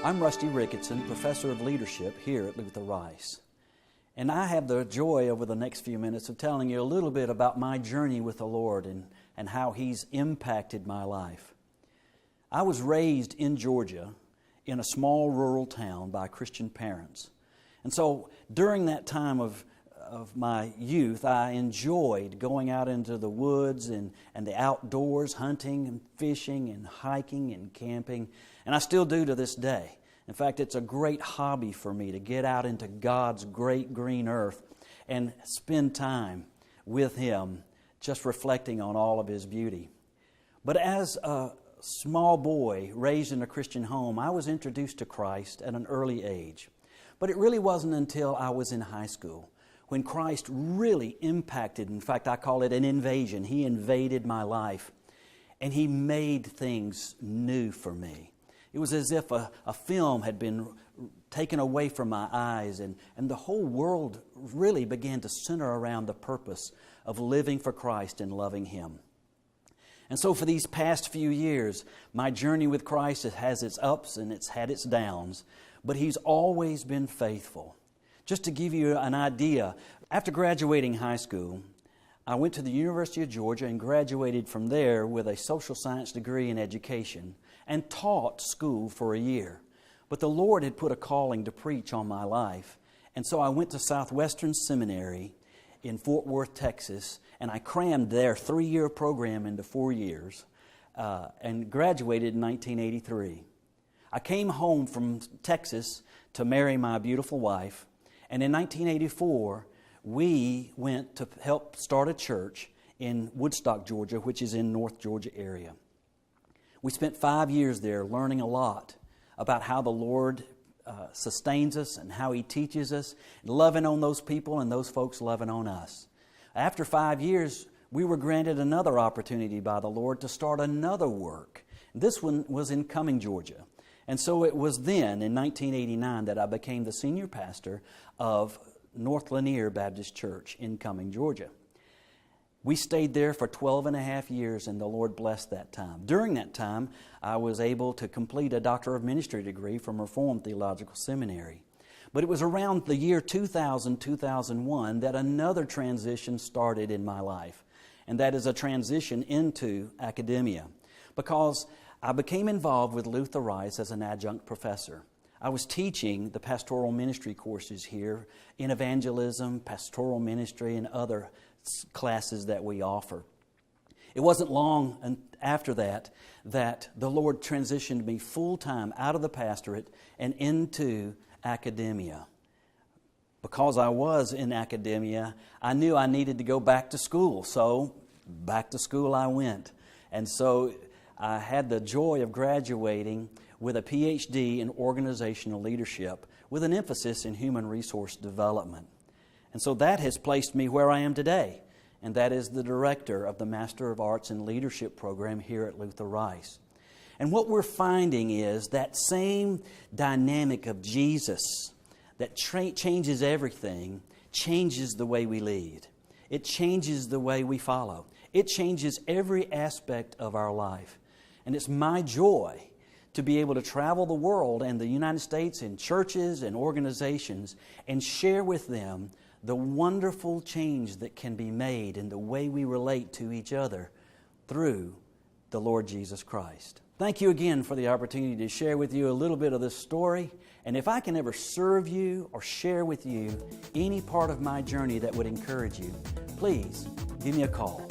I'm Rusty Ricketson, Professor of Leadership here at Luther Rice. And I have the joy over the next few minutes of telling you a little bit about my journey with the Lord and how He's impacted my life. I was raised in Georgia in a small rural town by Christian parents. And so during that time of my youth, I enjoyed going out into the woods and the outdoors, hunting and fishing and hiking and camping. And I still do to this day. In fact, it's a great hobby for me to get out into God's great green earth and spend time with Him, just reflecting on all of His beauty. But as a small boy raised in a Christian home, I was introduced to Christ at an early age. But it really wasn't until I was in high school when Christ really impacted, in fact, I call it an invasion. He invaded my life, and He made things new for me. It was as if a film had been taken away from my eyes, and the whole world really began to center around the purpose of living for Christ and loving Him. And so for these past few years, my journey with Christ has its ups and it's had its downs, but He's always been faithful. Just to give you an idea, after graduating high school, I went to the University of Georgia and graduated from there with a social science degree in education and taught school for a year. But the Lord had put a calling to preach on my life, and so I went to Southwestern Seminary in Fort Worth, Texas, and I crammed their 3-year program into 4 years and graduated in 1983. I came home from Texas to marry my beautiful wife, and in 1984, we went to help start a church in Woodstock, Georgia, which is in North Georgia area. We spent 5 years there learning a lot about how the Lord sustains us and how He teaches us, loving on those people and those folks loving on us. After 5 years, we were granted another opportunity by the Lord to start another work. This one was in Cumming, Georgia. And so it was then, in 1989, that I became the senior pastor of North Lanier Baptist Church in Cumming, Georgia. We stayed there for 12 and a half years, and the Lord blessed that time. During that time, I was able to complete a Doctor of Ministry degree from Reformed Theological Seminary. But it was around the year 2000, 2001 that another transition started in my life, and that is a transition into academia, because I became involved with Luther Rice as an adjunct professor. I was teaching the pastoral ministry courses here in evangelism, pastoral ministry, and other classes that we offer. It wasn't long after that the Lord transitioned me full-time out of the pastorate and into academia. Because I was in academia, I knew I needed to go back to school, so back to school I went. And so I had the joy of graduating with a PhD in organizational leadership with an emphasis in human resource development. And so that has placed me where I am today, and that is the director of the Master of Arts in Leadership program here at Luther Rice. And what we're finding is that same dynamic of Jesus that changes everything, changes the way we lead. It changes the way we follow. It changes every aspect of our life. And it's my joy to be able to travel the world and the United States in churches and organizations and share with them the wonderful change that can be made in the way we relate to each other through the Lord Jesus Christ. Thank you again for the opportunity to share with you a little bit of this story. And if I can ever serve you or share with you any part of my journey that would encourage you, please give me a call.